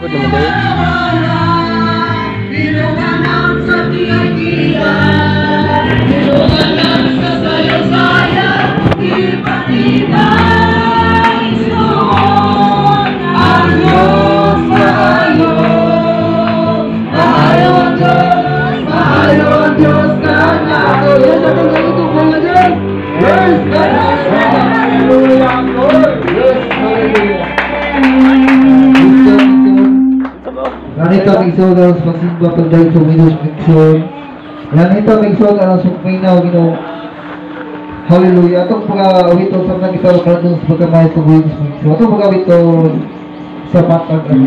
Salamat naman kayo. Ganito ang isod ang pagsimba pagdahil sa Windows Mixon. Ganito ang isod ang sukminaw, Ginoo. Hallelujah. Atong pag-awit sa mga kita karadong sa pagkamay sa Windows Mixon. Atong pag-awit sa patag at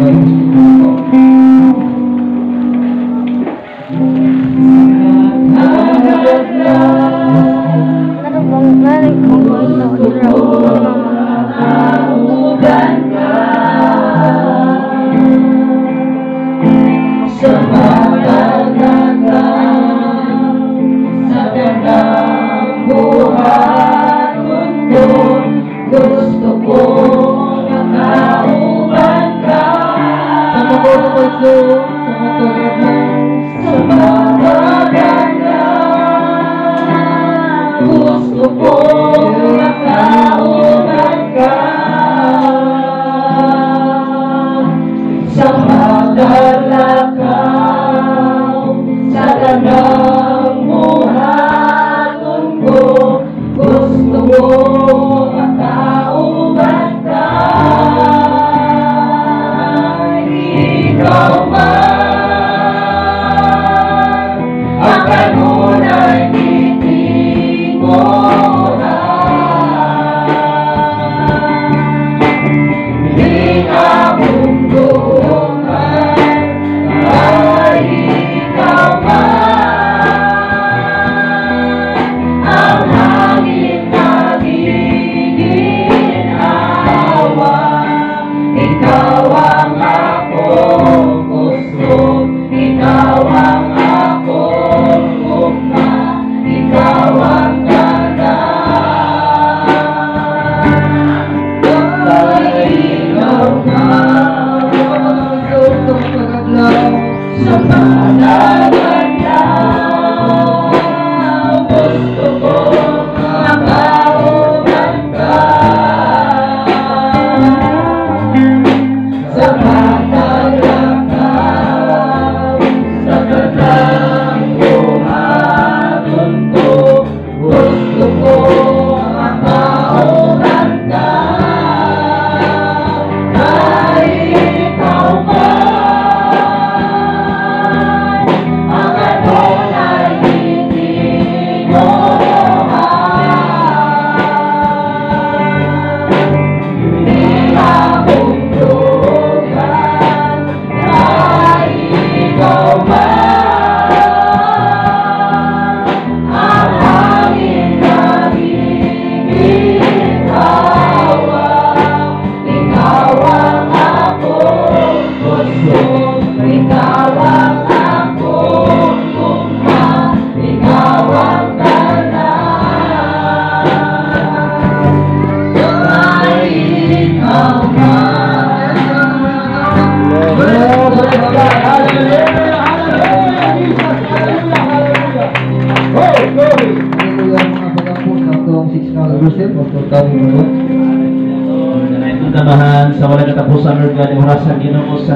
Amahan sa walang katapusan Lord God, orasan Ginoo sa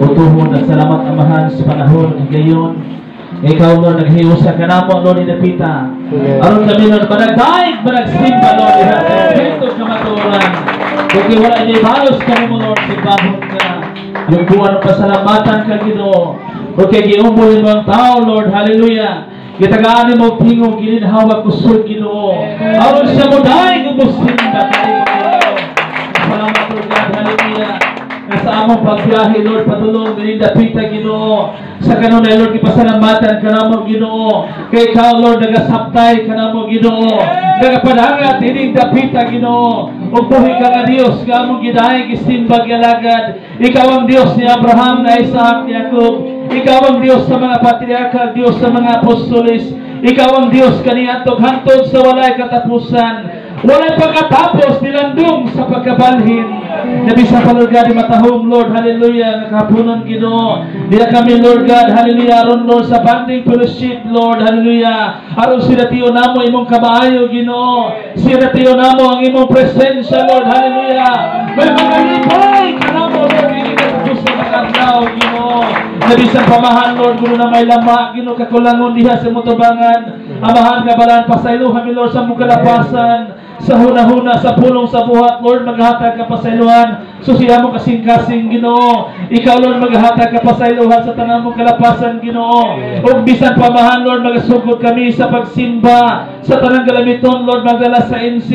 utuhon. Nagsalamat Amahan sa panahon ngayon. Ikaw Lord naghiusa ka namo Lord inapita. Aron kami Lord banagdaig banagsimba Lord ihasento ka maturan. Kung wala ni balos kami mo Lord simbahon ka. Yung buwan ng pasalamatan ka Ginoo. Okay giumboy mo ang tao Lord. Hallelujah. Gitagaan mo tingog gininhawa kusog Ginoo. Aron siya mo daig umusinda kay salamat Lord God, hallelujah. Nasa among pagbiyahe Lord, patulong dinidapita Ginoo. Sa kanon ay Lord, ipasalamatan ka namo Ginoo. Kay ikaw Lord, nagasabtay ka namo Ginoo. Nagapadangat, dinidapita Ginoo. Ug buhi ka nga Dios, ka among gidayeg isimbag yalagad. Ikaw ang Dios ni Abraham, na Isaac, ni Jacob. Ikaw ang Dios sa mga patriarka, Dios sa mga apostoles. Ikaw ang Diyos kaniadtog hantod sa walay katapusan. Walang pagkatapos nilandong sa pagkabalhin. Nabi sa Lord God, matahong Lord, hallelujah, nakapunan Ginoo. Diya kami Lord God, hallelujah, aron Lord sa banding fellowship Lord, hallelujah. Aron sinatiyo namo imong kamaayo Ginoo. Sinatiyo namo ang imong presensya Lord, hallelujah. May magalipay kanamo Lord, hindi ka tapos sa magandao Ginoo. Nabi sa pamahan Lord, gulo na may lama Ginoo kakulangon diha sa mutubangan. Amahan kabalan pasaylo kami Lord sa mukalapasan. Sa huna-huna, sa pulong sa buhat, Lord, maghatag ka pa sa iluhan. Susiya mo kasing-kasing, Ginoo. Ikaw, Lord, maghatag ka pa sa iluhan sa tanang mong kalapasan, Ginoo. O bisan pamahan, Lord, magasugod kami sa pagsimba. Sa tanang galamiton, Lord, magdala sa NC.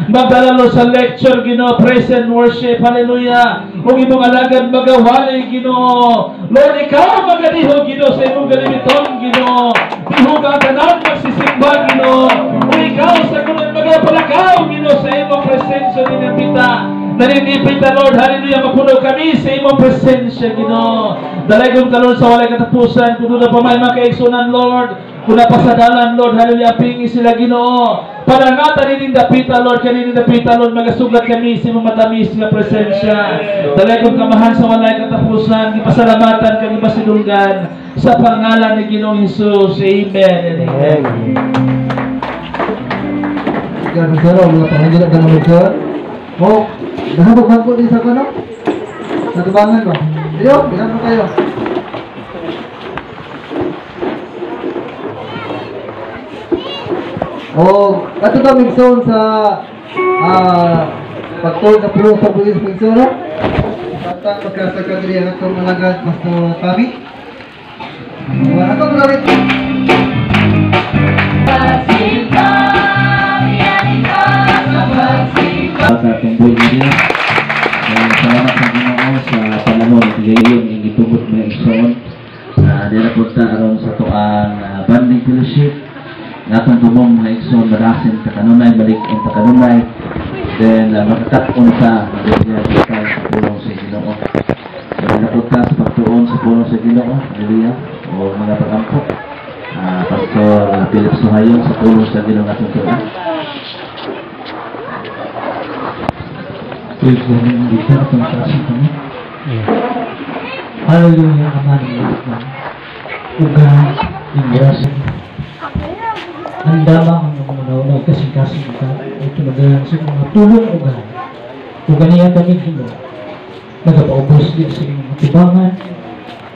Magdala, Lord, sa lecture, Ginoo. Praise and worship. Hallelujah. O imong alagad magawali, Ginoo. Lord, ikaw magadiho, Ginoo, sa imong galamiton, Ginoo. Ihog ang tanan magsisimba, Ginoo. O ikaw sa gulan magapalaka Ginoo sa imong presensya ni Napita. Naninipita Lord, hallelujah, mapuno kami sa imong presensya Ginoo. Dalagon ka Lord sa walay katapusan, kuno na pa may makaigsunan Lord, kuno pa sa dalan Lord, hallelujah, pingi sila Ginoo. Panangata ni Napita Lord, kanini Napita Lord, magasugat kami sa imong matamis nga presensya. Dalagon kamahan sa walay katapusan, gipasalamatan kami masidunggan sa pangalan ni Ginoong Hesus. Amen. Amen. Yan, sir, mga pangalan ka naman, sir. O, nahabag ko din sa kano? Sa tubangan ba? Ayo, bilang mo kayo. O, ato ka migsoon sa pagtuloy na pulo sa buwis migsoon, no? Basta magkasagad rin ang itong malagad basta kami. Wala ito mga rin. Sa tumboy niya, salamat sa Ginoo sa panahon ngayon yung gitubot mo yung igsoon. Dila po ta aron sa tuang banding fellowship natong tumong mga igsoon madasin ka kanunay balik ang kanunay then makakat-on ta sa pulong sa Ginoo. Dila po ta sa pagtuon sa pulong sa Ginoo. Hallelujah. O mga pagampo. Pastor Philip Suhayon sa pulong sa Ginoo natong tuon. Praise the Lord, dito na pagkasing kami. Hallelujah, Aman, ugahan, ingrasin. Ang dama ang mga kasing-kasing ugahan. Ito magalang sa mga tulong ugahan. Ugahan niya kami Ginoo. Nagapaubos din sa inyong matibangan.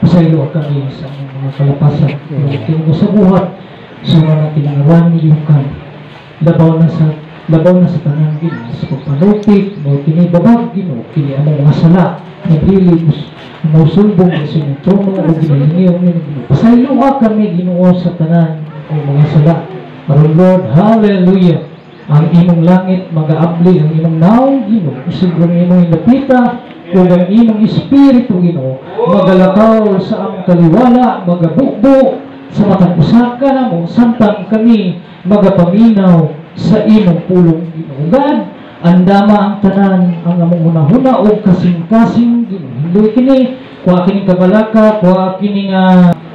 Pasaylo kami sa mga kalapasan. Ito mo sa buhat. Sa mga tinangawan nilihukan. Labaw na sa tanang Ginoo sa pagpanupit mo kinibabag Ginoo kini among mga sala naglilibos musulbong sa inyong trono o ginahingiw ni Ginoo. Pasaylo kami Ginoo sa tanan o mga sala. Aron Lord, hallelujah, ang imong langit magaabli ang imong naong Ginoo isiguro imong inapita o ang imong espiritu Ginoo magalakaw sa among kaliwala magabukbo sa matang usaka namo samtang kami magapaminaw sa imong pulong Ginoo. God, andama ang tanan ang among hunahuna o kasing-kasing Ginoo. Hindoy kini, kuha kining kabalaka, kuha kining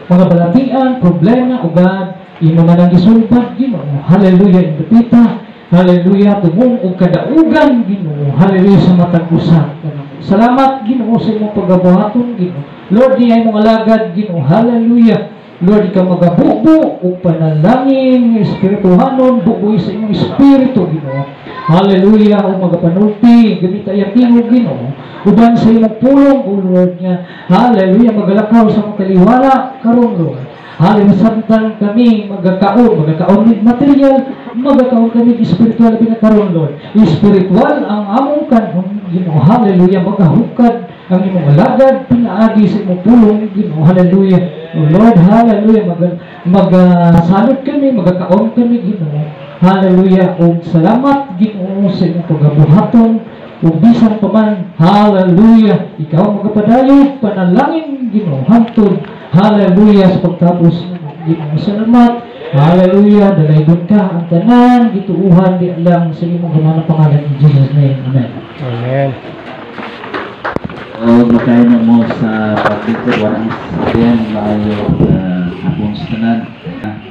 mga balatian, problema o God, imo nga nang gisulbad Ginoo. Hallelujah, indapita. Hallelujah, tumong og kadaugan Ginoo. Hallelujah sa matag usa. Salamat Ginoo sa imong pagabuhaton Ginoo. Lord, di ay mong alagad Ginoo. Hallelujah. Lord, ikaw magabubo o panalangin, espirituhanon, bubuhay sa inyong espiritu, Ginoo. Hallelujah, o magapanulti, gamit ay aking Ginoo. Uban sa imong pulong, o Lord niya. Hallelujah, magalakaw sa mga kaliwala, karon Lord. Hallelujah, samtang kami magkakaon with material, magkakaon kami espiritual pinakaroon, Lord. Espiritual ang among kanhon, Ginoo. Hallelujah, magahukad ang imong alagad, pinaagi sa imong pulong, Ginoo. Hallelujah. O Lord, hallelujah, magsalot kami, magkakaon kami, Ginoo. Hallelujah, o salamat, Ginoo, sa imong pagabuhaton, o bisan pa man, hallelujah, ikaw magapadayon, panalangin, Ginoo, hantod, hallelujah, sa pagtapos, Ginoo, salamat, hallelujah, dalaygon ka, ang tanan, gituuhan, di lang sa imong gamanang pangalan, in Jesus' name, amen. Amen. O makain na mo sa pagdikit walang sabihan maayo hapon sa tanan.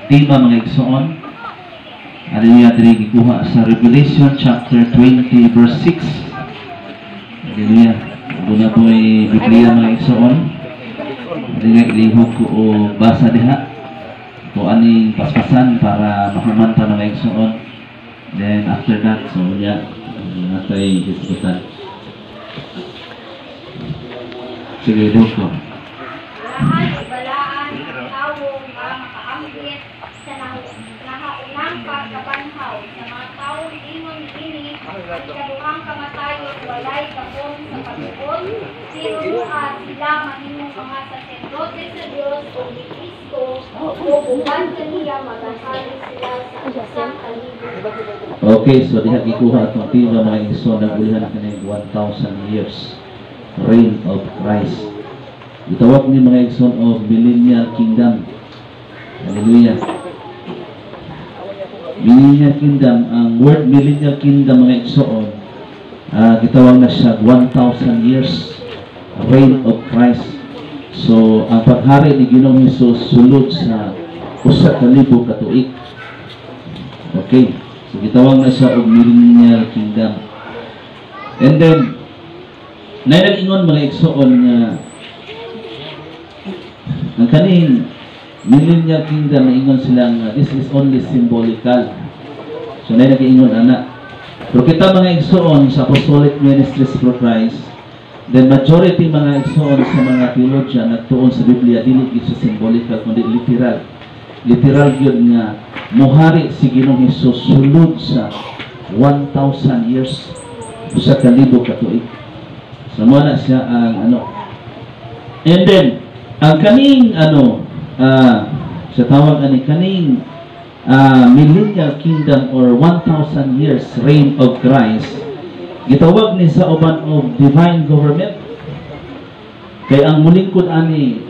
Tima mga igsoon, Ano niya diri gikuha sa Revelation chapter 20 verse 6. Hallelujah. Doon po ay Biblia mga igsoon. Ilihog ko o basa diha. Kung aning paspasan para makamanta mga igsoon. Then after that, so niya natay diskutan. Sige, ilihog ko. Lahat ibalaan ang tao nga makaambit sa nahaunang pagkabanhaw sa mga taong ingon ini at kaduhang kamatayon walay kapon sa pagtuon sinuha sila mahimong mga saserdote sa Dios o ni Kristo o uban kaniya magasalig sila sa isang kalibot. Okay, so diha gikuha itong tira mga igsoon na ulihan kanilang 1,000 years reign of Christ. Itawag ni mga igsoon of millennial kingdom. Hallelujah. Millennial kingdom, ang word millennial kingdom mga igsoon, gitawag na siya 1,000 years reign of Christ. So, ang paghari ni Ginoong Hesus sulod sa usa ka libo ka tuig. Okay. So, gitawag na siya og millennial kingdom. And then, nag-ingon mga igsoon nga ang kaning millennial kingdom na ingon silang this is only symbolical. So na nag-ingon ana. Pero kita mga igsoon sa Apostolic Ministries for Christ, the majority mga igsoon sa mga theologian nagtuon sa Biblia dili gid sa symbolical kundi literal. Literal gyud nga mohari si Ginoong Hesus sulod sa 1,000 years sa kalibo ka tuig. So mo na siya ang ano. And then ang kaning sa tawag ani kaning millennial kingdom or 1,000 years reign of Christ gitawag ni sa uban of divine government. Kay ang mulingkod ani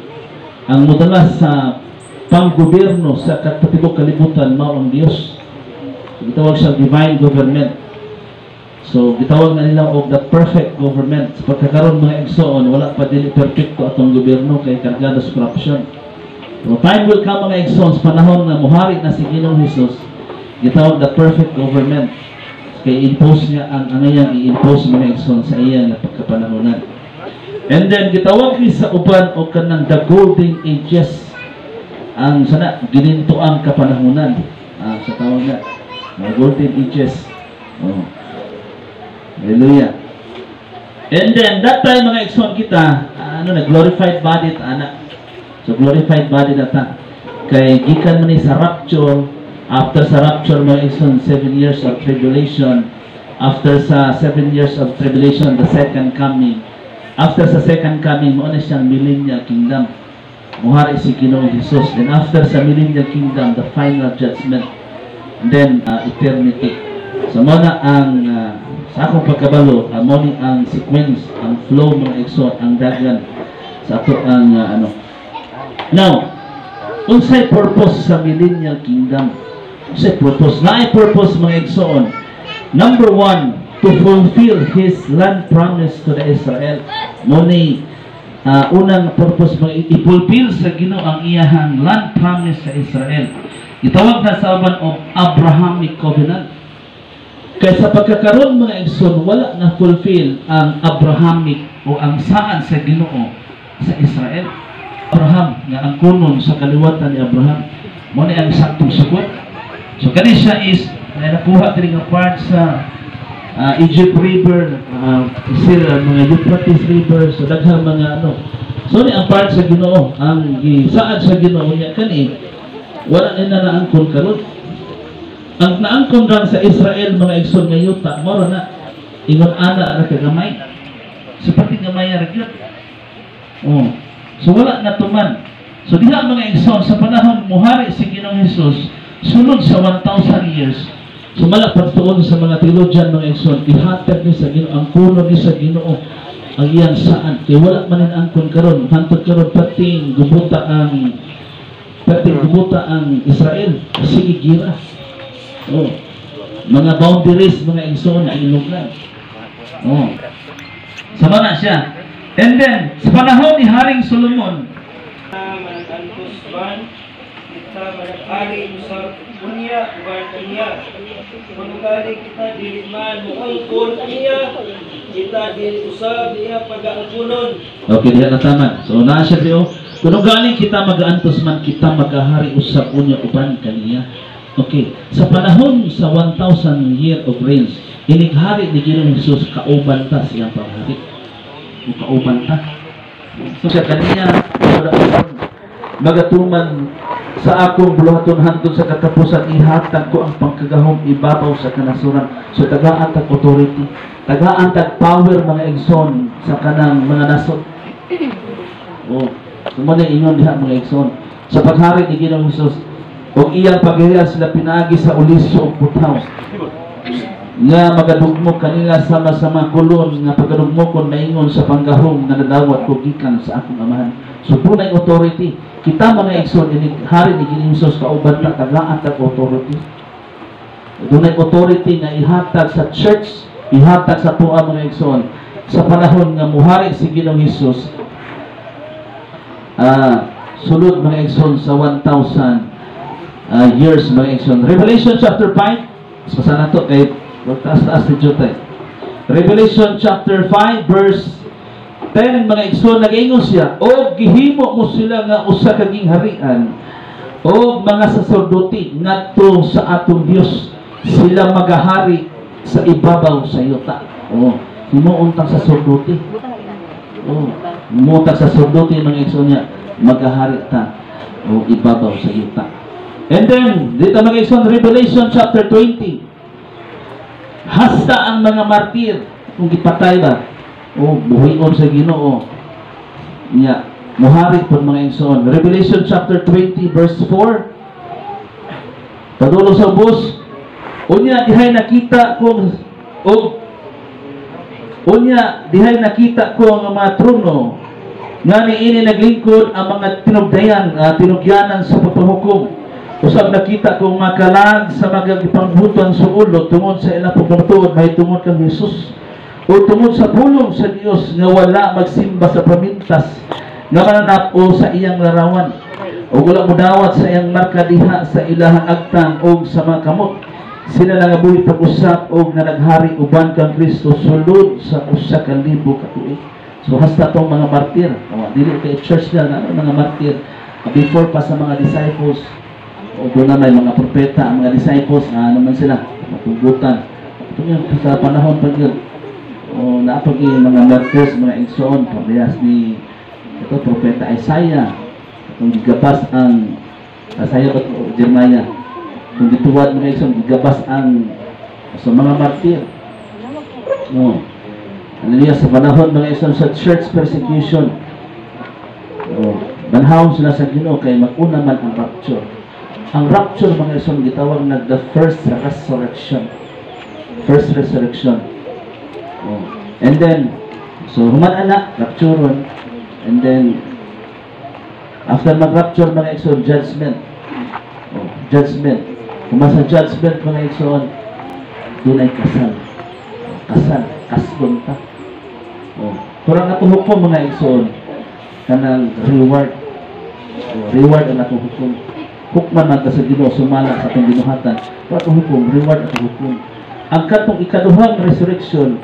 ang mudala sa panggobyerno sa katibok kalibutan mao ang Dios. So, gitawag siya divine government. So, gitawag na nila og the perfect government. Sa pagkakaroon mga igsoon, wala pa dili perfecto atong gobyerno kay kargado sa corruption. So, time will come mga igsoon sa panahon na muhari na si Ginoong Hesus, gitawag the perfect government. Kay impose niya ang anayang i-impose mga igsoon sa iya nga pagkapanahonan. And then, gitawag ni sa uban o kanang the golden ages. Ang sana, gininto ang kapanahonan. Sa tawag na, golden ages. Oh. Hallelujah. And then, that time mga igsoon kita, glorified body ta anak. So, glorified body na ta. Kay, gikan man ni sa rapture, after sa rapture mga igsoon, 7 years of tribulation. After sa 7 years of tribulation, the second coming. After sa second coming, mo na siyang millennial kingdom. Muhari si Ginoong Hesus. Then, after sa millennial kingdom, the final judgment. And then, eternity. So, mo na ang sa akong pagkabalo, amoni ang sequence, ang flow mga igsoon, ang dagan sa ato ang Now, unsay purpose sa millennial kingdom? Unsay purpose? Naay purpose mga igsoon. Number 1, to fulfill His land promise to the Israel. Muni, unang purpose mga i-fulfill sa Ginoo ang iyahang land promise sa Israel. Itawag na sa uban of Abrahamic covenant. Kaya sa pagkakaroon mga igsoon, wala na fulfill ang Abrahamic o ang saan sa Ginoo sa Israel. Abraham, nga ang kunon sa kaliwatan ni Abraham, mo ni ang saktong sugot. So kani siya is nakuha diri nga part sa Egypt River, mga Euphrates River, so daghang mga So ni ang part sa Ginoo, ang saan sa Ginoo niya kani wala na naangkon karon. Ang naangkon lang sa Israel mga igsoon nga yuta, moro na ingon ana ra kagamay. So pati gamay ra gyud. Oh. So wala na tuman. So diha mga igsoon sa panahon muhari si Ginoong Hesus sulod sa 1,000 years. So mala pagtuon sa mga theologian mga igsoon, ihatag ni sa Ginoo ang kuno ni sa Ginoo ang iyang saan. Kay wala man angkon karon, hantod karon pating gubuta ang Israel. Sige gira. Oh. Mga boundaries, mga igsoon na iluglan. Oh. Sama na siya. And then, sa panahon ni Haring Solomon, kita manag-ari sa unya uban niya. Manugari kita dili man muangkon niya, kita dili usab niya pag-angkunon. Okay, diha na tama. So naa siya diyo. Kung galing kita mag-aantos man kita magahari usab unya uban kaniya. Okay, sa panahon sa 1,000 year of reigns, inighari ni Ginoong Hesus kauban ta siyang paghari. Kauban ta. So siya kaniya magatuman sa akong buluhaton hantod sa katapusan ihatag ko ang pangkagahom ibabaw sa kanasuran. So tagaan tag authority, tagaan tag power mga igsoon sa kanang mga nasod. Oh, sumana ingon diha mga igsoon. Sa paghari ni Ginoong Hesus, o iyang paghihiyas sila pinagi sa uliso o putaw. Nga magadugmo kanila sama-sama kulon nga pagkadugmo kon naingon sa panggahom nga nadawat ko gikan sa akong amahan. So punay authority. Kita mga igsoon ini hari ni Ginoong Hesus kauban ta tagaan tag authority. Dunay authority nga ihatag sa church, ihatag sa tuwa mga igsoon sa panahon nga muhari si Ginoong Hesus. Sulod mga igsoon sa 1,000 years mga igsoon. Revelation chapter 5, basa na to kay taas-taas ni Jotay. Revelation chapter 5 verse 10 mga igsoon, nag-ingon siya, o gihimo mo sila nga usa ka gingharian o mga saserdote ngadto sa atong Dios, sila magahari sa ibabaw sa yuta. Oh, himuon tang saserdote. Oh, himuon tang saserdote mga igsoon niya, magahari ta o ibabaw sa yuta. And then, dito mga igsoon, Revelation chapter 20. Hasta ang mga martir, kung gipatay ba, o buhion sa Ginoo. Nya, muhari po mga igsoon. Revelation chapter 20 verse 4. Kadulo sa bus, unya dihay nakita ko dihay nakita ko ang mga trono nga niini naglingkod ang mga tinugyanan sa pagpahukom. Usab nakita ko mga kalag sa magagipanghutan sa ulo tungod sa ilang pagpatuod may tungod kang Jesus o tungod sa pulong sa Dios nga wala magsimba sa pamintas nga mananap o sa iyang larawan o wala mudawat sa iyang marka diha sa ilahang agtang o sa mga kamot. Sila nga buhi pag-usap o nga naghari uban kang Kristo sulod sa 1,000 ka tuig. So hasta tong mga martir, dili kay church na mga martir before pa sa mga disciples. O doon na may mga propeta, ang mga disciples, ano man sila, matugutan. Ito yung sa panahon pag yun, o naapag yung mga martyrs, mga igsoon, parehas ni ito, propeta Isaiah, kung gigabas ang Isaiah at Jeremiah, kung dituwad mga igsoon, gigabas ang so mga martyr. O, hallelujah, sa panahon mga igsoon sa church persecution, o, banhawon sila sa Ginoo kay mag-una man ang rapture. Ang rapture mga igsoon gitawag na the first resurrection. First resurrection. Oh. And then so human anak rapturon, and then after mag-rapture mga igsoon judgment. Oh, judgment. Kung sa judgment mga igsoon dunay kasal. Kasbon ta. Oh, turang ato hukom mga igsoon kanang reward. Oh, reward ang ato hukom. Hukman man sa Ginoo sumala sa atong ginuhatan. Ato hukom, reward ato hukom. Ang katong ikaduhang resurrection,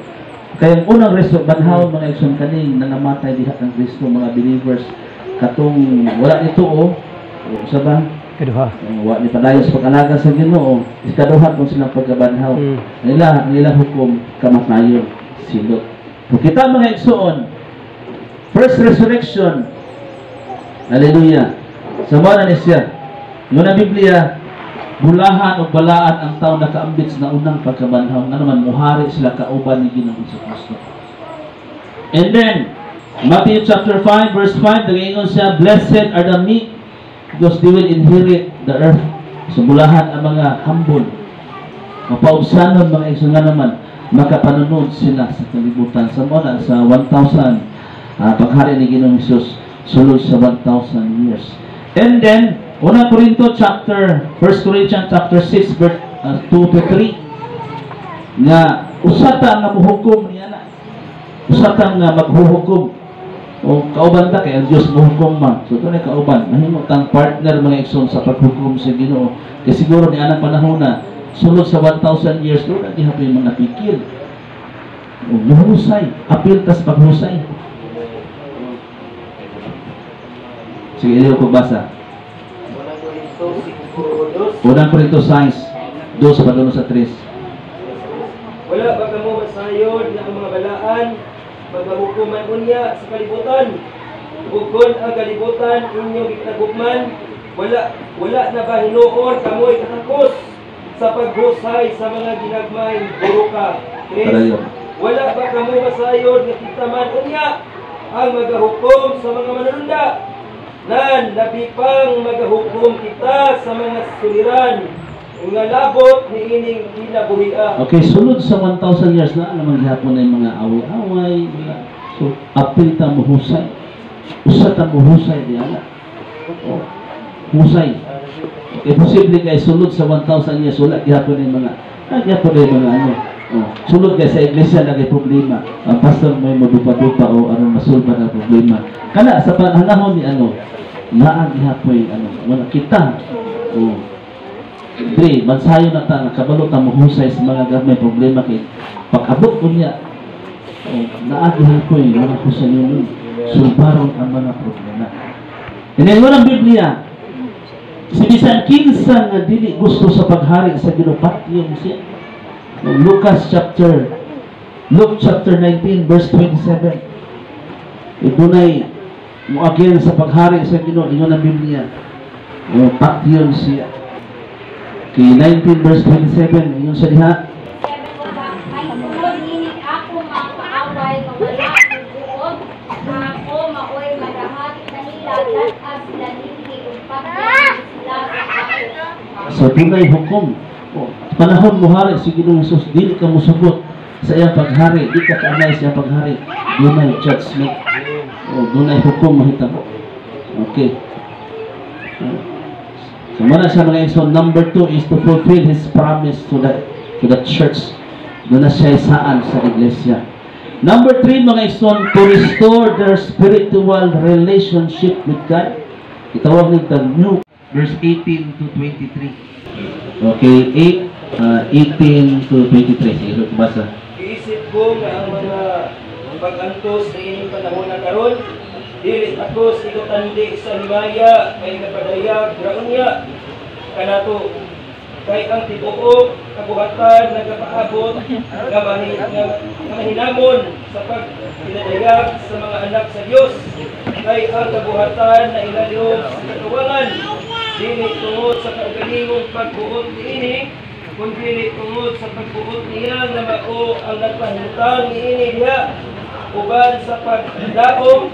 kaya ang unang banhaw mga igsoon kaning nangamatay diha kang Kristo mga believers katong wala nito sa ba? Kaduha. Wa ni padayon sa pag-alaga sa Ginoo, ikaduha kung silang pagkabanhaw. Nila hukom kamatayon silot. Kung kita mga igsoon, first resurrection. Hallelujah. Sa mga na siya. Noon na Biblia, bulahan o balaan ang tao nakaambit na unang pagkabanhaw. Nga naman, muhari sila kauban ni Ginoong Kristo. And then, Matthew chapter 5 verse 5, nag-iingon siya, blessed are the meek because they will inherit the earth. So, bulahan ang mga humble. Mapaubsanon mga igsoon nga naman, makapanunod sila sa kalibutan. Sa mga sa 1,000, paghari ni Ginoong Hesus, sulod sa 1,000 years. And then, 1 Corinthians chapter 6 verse 2 to 3 nga usata nga muhukom niya na usata nga maghuhukom O kauban ta kay ang Dios mohukom man. So tunay kauban, mahimo tang partner mga igsoon sa paghukom sa Ginoo. Kay siguro ni anang panahon na sulod sa 1,000 years do na gihapon yung mga pikil. O mahusay, apil tas paghusay. Sige, iyo ko basa. Unang Korinto 6, 2 padulong sa 3. Wala ba kamo masayod na ang mga balaan magahukuman unya sa kalibutan? Ug ang kalibutan inyong gitagugman, wala na ba hinuon kamoy katakos sa paghusay sa mga ginagmay buruka? Yes. Wala ba kamo masayod nga kita man unya ang magahukom sa mga manununda? Nan labi pang magahukom kita sa mga suliran nga labot ni ining kinabuhian. Okay, sulod sa 1,000 years na naman gihapon na yung mga away-away. So, apil ta mohusay. Usa ta mohusay diyan. Oh, husay. Okay, posible kay sulod sa 1,000 years wala gihapon na yung mga gihapon na yung mga ano. Oh, sulod kay sa iglesia na kay problema. Ang pastor may madupa-dupa o aron masulba na problema. Kana sa panahon ni ano, naa gihapon ano, wala kita. Oh. Dre, bansayo na ta, nakabalo ta mohusay sa mga gamay problema kay pag-abot ko niya naagi hapoy mga husay yun sulbaron ang mga problema. Inaywan ang Biblia si bisan kinsa nga dili gusto sa paghari sa Ginoo patyon siya. Luke chapter 19 verse 27. Idunay moagyan sa paghari sa Ginoo ingon ang Biblia. Patyon siya. Kay 19 verse 27, yung sa diha. Ay tulad nini ako mga kaaway nga wala buod na ako maoy madahat kanila at sila nini ug pagkain sila sa So tunay hukom. Panahon mo hari si Ginoong Hesus, dili ka mosugot sa iyang paghari, di ka kaanay sa iyang paghari. Dunay judgment. O dunay hukom mahitabo. Okay. So, muna siya mga igsoon, number 2 is to fulfill His promise to the church. Doon na siya isaan sa iglesia. Number 3 mga igsoon, to restore their spiritual relationship with God. Itawag nito new verse 18 to 23. Okay, 18 to 23. Sige, basa. Iisip ko nga ang mga pag-antos sa inyong panahon na karon, dili ako sigutandi sa himaya kay kapadayag raunya kanato kay ang tibuok kabuhatan nagapaabot nga mahinamon sa pagpinadayag sa mga anak sa Dios kay ang kabuhatan na ilalihok sa katuwangan dili tungod sa kaugalingong pagbuot niini kundi tungod sa pagbuot niya na mao ang nagpahintang niini diha uban sa pagdaog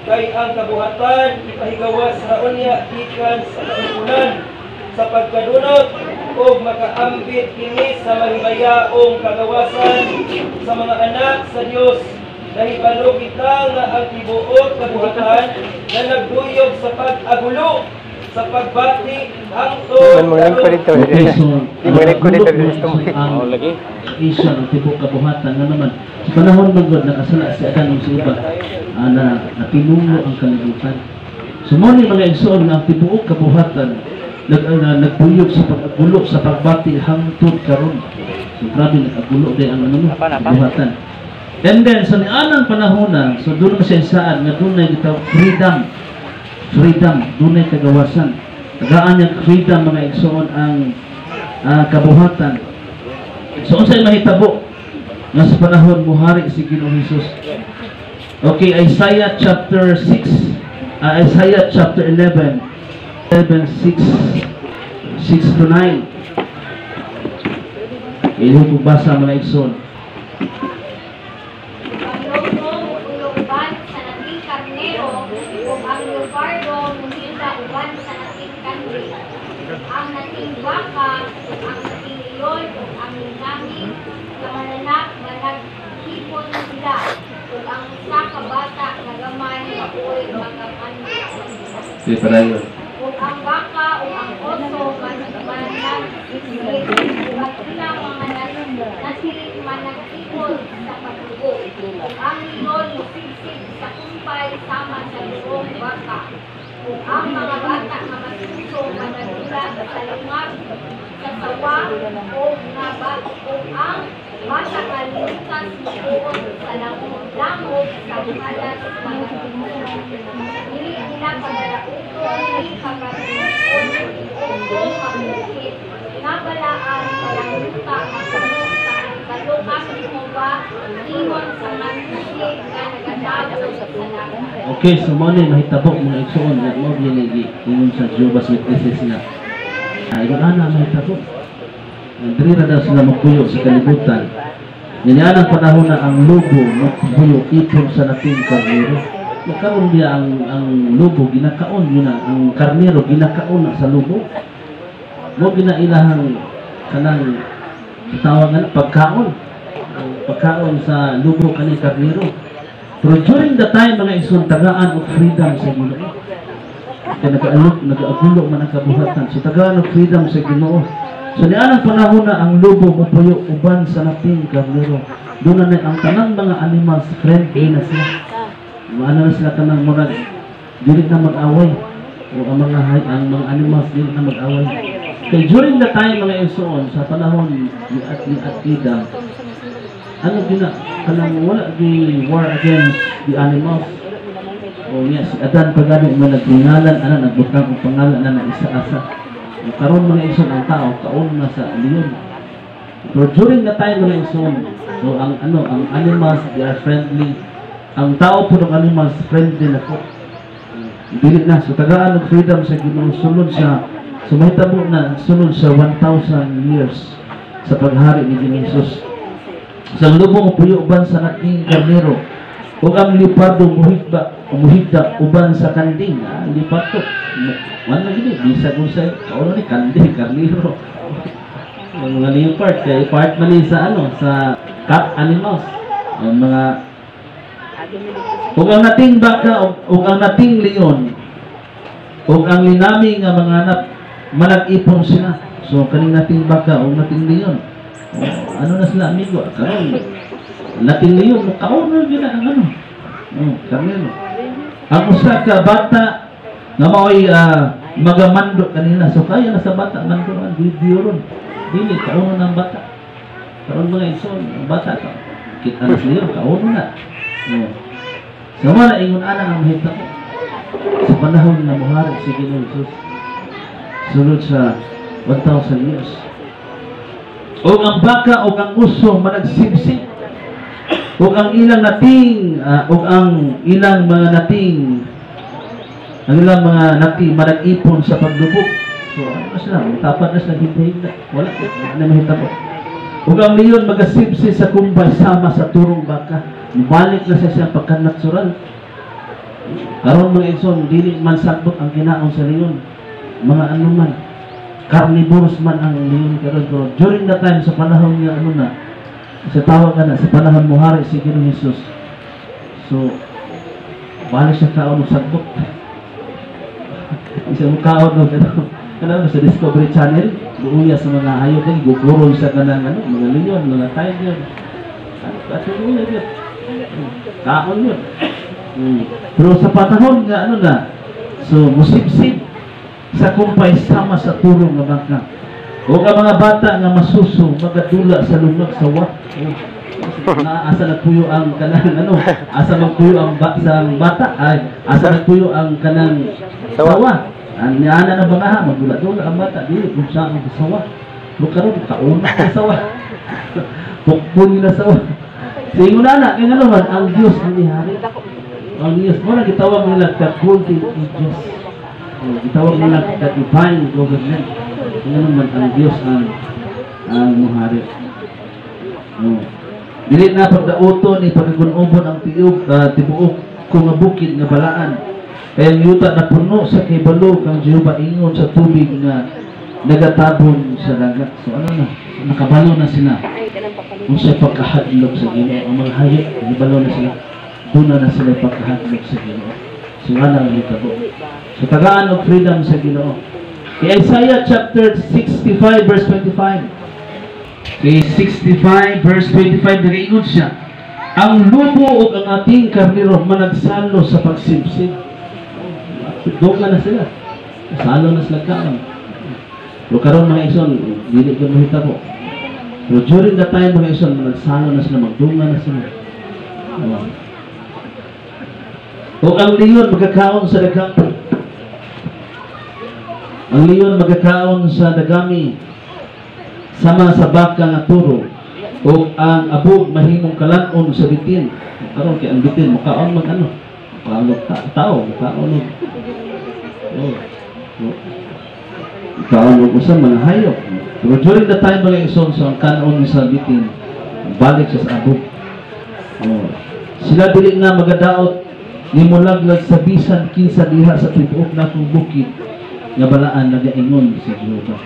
kay ang kabuhatan ipahigawas raon niya gikan sa kaupunan sa pagkadunot o makaambit kini sa mahimayaong kagawasan sa mga anak sa Dios. Nahibalo kita nga ang tibuok kabuhatan na nagduyog sa pag-agulo sa pagbati hangtod Okay, so ang isya ng tibok kabuhatan na naman sa panahon magod nakasala si Adan ng iba na napinuno ang kalibutan. So mo ni mga igsoon nga ang tibuok kabuhatan nagbuyog sa pag-agulo sa pagbati hangtod karon. So grabe nag-agulo day ang ano kabuhatan. And then sa nianang panahon na so doon siya saan nga doon na freedom, doon ay kagawasan. Tagaan niya freedom mga igsoon ang kabuhatan. So unsay mahitabo nga sa panahon muhari si Ginoong Hesus. Okay, Isaiah chapter 6, Isaiah chapter 11, 6 to 9. Iyon po basa mga igsoon. uban sa nating karnero ug ang leopardo muhinda uban sa nating kanri. Ang nating baka ug ang nating leon ug ang lingami sa mananak nga naghipon sila ug ang usa ka bata nga gamay maoy makapanit. Okay, para yun. Ug ang baka ug ang oso managmanan ug ang ilang mga nasiling managipon sa pagtubo. Ang leon musigsig sa kumpay sama sa luong baka. Kung ang mga bata nga masuso manadula sa lumag, sa sawa, o nabag, kung ang bata nga limutas doon sa lamog sa malas mga dili nila pagdauton, dili pagdauton, o mabukit, nabalaan palanguta masunod sa kalungas ni Moba, ingon sa manusig na nagadalo sa dagat. Okay, so mo ni mahitabo mga igsoon nga mo dinigi ingon sa Jehovah's Witnesses na ay ana mahitabo. Diri ra daw sila magpuyo sa kalibutan. Ganyan ang panahon na ang lobo magpuyo ipon sa nating karnero. Karon dia ang lobo ginakaon yun na ang karnero ginakaon na sa lobo. Mo ginailahang kanang tawag nga pagkaon. Pagkaon sa lobo kani karnero. Pero during the time mga igsoon tagaan og freedom sa Ginoo. Kaya nag-aagulo man ang kabuhatan. So tagaan og freedom sa Ginoo. So nianang panahon na ang lobo mopuyo uban sa nating karnero. Doon na ang tanang mga animals friendly na sila. Maano na sila kanang murag dili na mag-away. O ang mga animals dili na mag-away. Kaya during the time mga igsoon sa panahon ni Adam, ano gina kanang wala gi war against the animals. O niya si Adan pagani man nagtingalan ana nagbutang og pangalan na isa-asa. Karon mga igsoon ang tao kaon na sa leon. So during the time mga igsoon, so ang animals they are friendly. Ang tao po ng animals friendly na po. Dili na so tagaan og freedom sa Ginoo sunod sa sumahitabo na sunod sa 1,000 years sa paghari ni Jesus. Sa lubong puyo uban sa nating karnero ug ang lipardo muhigda uban sa kanding. Lipardo man lagi ni bisag usay kauno ni kanding karnero. Ang mga leopard kay part man ni sa sa cat animals. Ang mga ug ang nating baka ug ang nating leon ug ang linami nga mga anak manag-ipon sila. So kaning nating baka ug nating leon ano na sila amigo karon nating leon kauno gyud ang karnero. Ang usa ka bata nga maoy magamando kanina so kaya na sa bata manduan video ron dili kauno ng bata karon mga igsoon ang bata ka kita na sila kauno na. So wala ingon ana ang mahita ko sa panahon na muharap si Ginoo Jesus sunod sa 1,000 years. O ang baka o ang uso managsibsib o ang ilang nating o ang ilang mga nating ang ilang mga nating manag-ipon sa pagdubog. So ano na sila, tapat na sila hintay-hintay wala na mahita ko. O ang leon magasibsib sa kumbay sama sa turong baka mubalik na siya siyang pagkanatsural. Karon mga igsoon dili man sagbot ang kinaon sa leon mga ano man carnivores man ang leon karon during the time sa panahon niya na sa tawag na sa panahon muhari si Ginoo Jesus. So balik siya kaon og sagbot isa mo kaon og kanang sa Discovery Channel buuya sa mga hayop din gugurol sa kanang mga leon mga tiger at yun kaon yun. Pero sa panahon nga na so musibsib sa kumpay sama sa turong nga baka o ang mga bata nga masuso magadula sa lumag sa wat asa nagpuyo ang kanang asa magpuyo ang bata ay asa nagpuyo ang kanang sawa ang niana na bangaha magdula-dula ang bata dili kung saan ang sawa lo karon kauna sa sawa pukpun na sawa sa ingon na kaya nga naman ang Diyos ang ihari ang Diyos mo na gitawag nila ka-golden ages gitawag nila ka-divine government kaya naman ang Diyos ang muhari. Dili na pagdauto ni pagkagunubon ang tibuok kung nga bukid nga balaan kaya ang yuta na puno sa kibalo kang Jehova ingon sa tubig nga nagatabon sa dagat. So ano na nakabalo na sila kung siya pagkahadlok sa Ginoo ang mga hayop nabalo na sila doon na sila pagkahadlok sa Ginoo. So nga lang hitabo so tagaan og freedom sa Ginoo. Isaiah chapter 65 verse 25. Okay, 65 verse 25 nag-ingon siya ang lubo ug ang ating karnero managsalo sa pagsibsib. Doon na sila. Salo na sila kaon. Pero karon mga ison, dili ko mahita ko. Pero during that time mga ison, managsalo na sila, magdunga na sila. O ang leon magkakaon sa dagang. Ang leon magkakaon sa dagami sama sa baka nga turo. O ang abog mahimong kalanon sa bitin. Karon kay ang bitin makaon mag ano? Tao, makaon. Makaon og usa mga hayop. Pero during the time mga ison sa kanon sa bitin, balik siya sa abog. Sila dili na magadaot ni mulaglag sa bisan kinsa diha sa tibuok na kong bukid nga balaan nagaingon si Jehovah.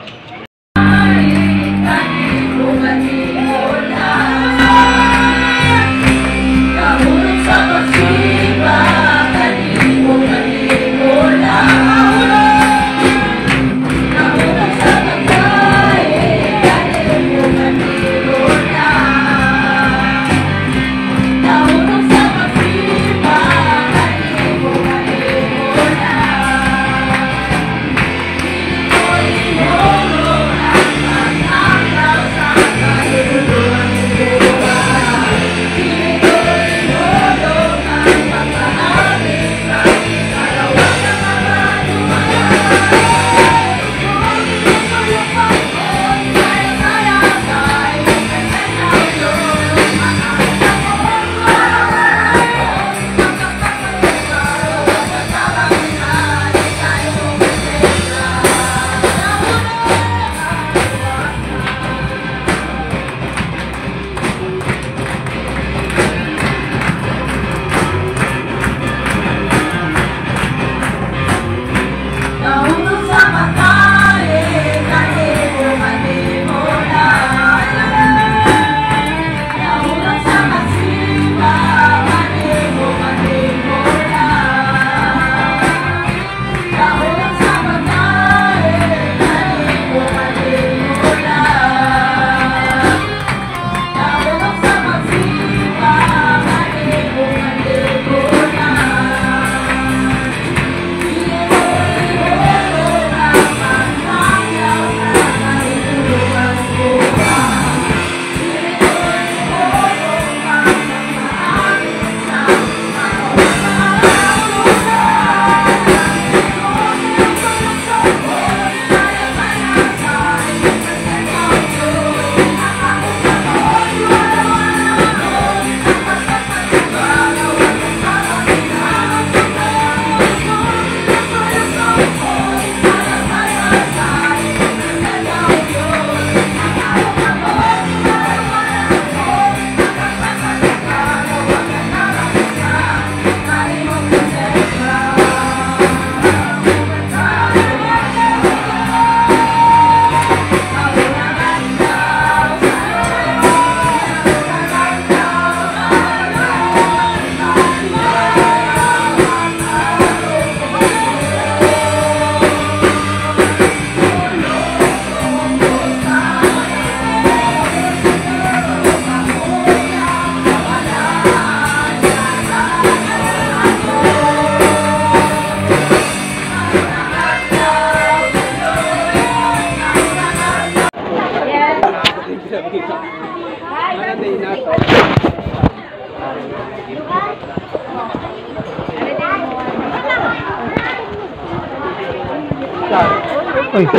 Uy.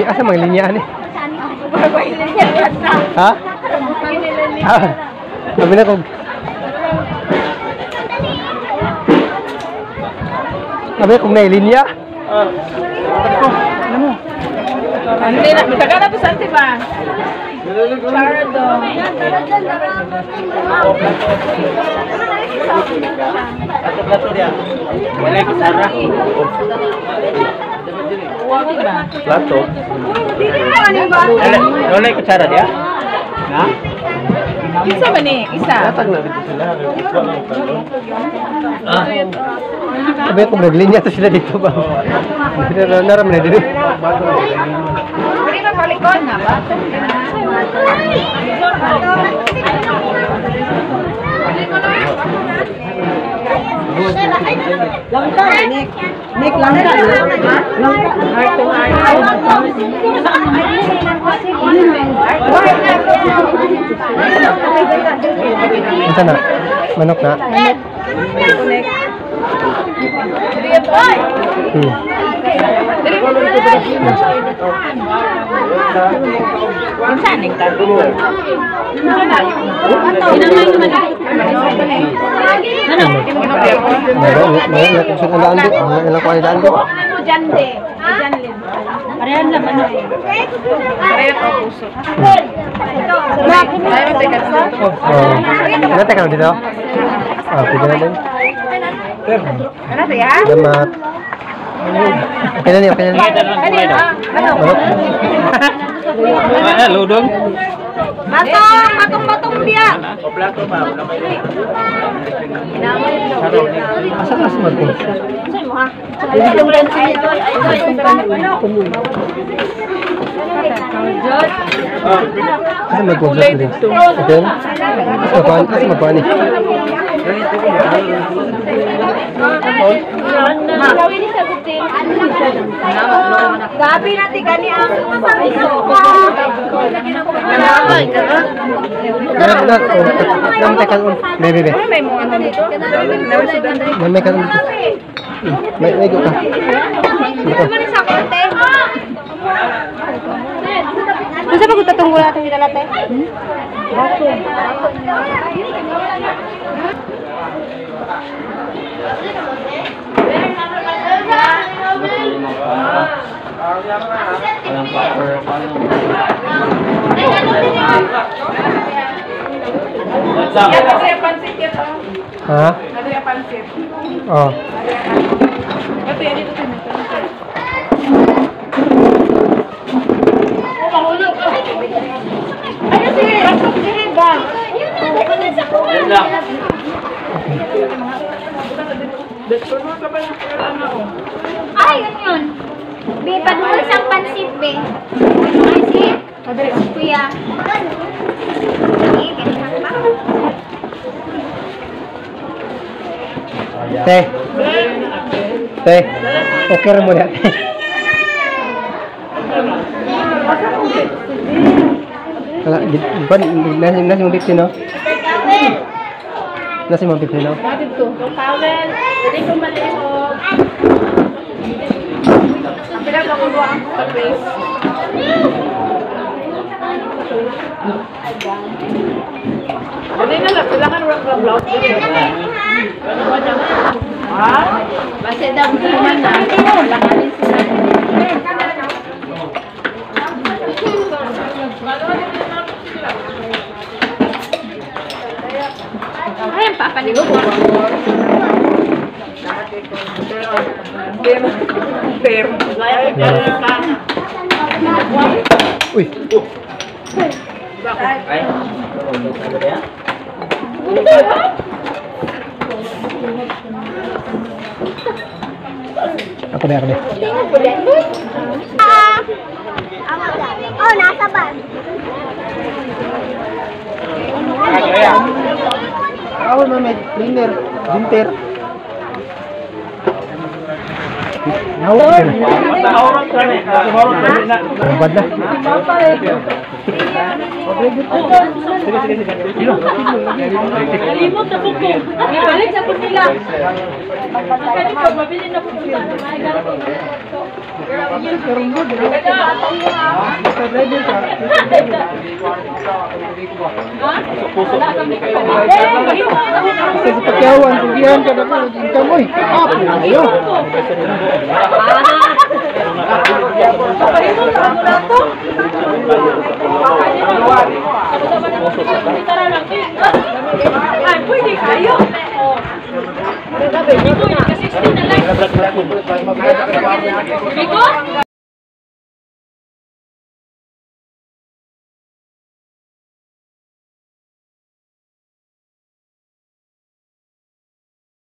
Asa mang linya ni? Ha? Sabi na kog. Sabi kog na linya. Ano mo? Hindi na, mitaga na to sa ba? Sarado. Plato dia. Wala ko sara. Plato. Wala ko sara dia. Ha? Isa ba ni? Isa. Sabi kung naglinya to sila dito ba? Naram na dito. Hindi ba palikod na ba? Langka, Nick. Nick, langka. Ito na. Manok na. Saan ka? Teka lang dito. Pwede na din. Ano ba yan? Salamat. Okay na niyo, okay na niyo. Manok. Ludong. Matong dia. Asa ka sa magkong? Asa magkong sa din? Okay na? Asa magkuhan ni? Gabi natin gani ang Bebe. May mga ano dito? May ka dito. May go ka. Dito. Bisa ba kita tunggu natin dito natin? Yan kasi yung pansit yan. Ha? Ano yung pansit? Oh. Ito yan dito. Ano sige? Sige ba? Ay, yun. Be, padulas ang pansit, be. Pansit? Kuya. Sige, ganyan ba? Te, okay rin mo na. Nasi mo bipsi, no? Nasi mo bipsi, no? Dito. Towel. Pwede kong malihog. Ang pinagawa ang face. Hindi na lang. Kailangan walang blouse. Ha? Basta daw naman na. Langanin sila. Ay, ang papanigo ko. Uy! Ako na. Oh, nasa ba? Ako na may cleaner, jinter. Nawag na. Nalimot na po ko. Ibalik sa po nila. Pagkakali ko, mabili na po sila. Sa pakyawan, tugihan ka na po, jinta mo eh. Ayo. Ay, pwede kayo. Dito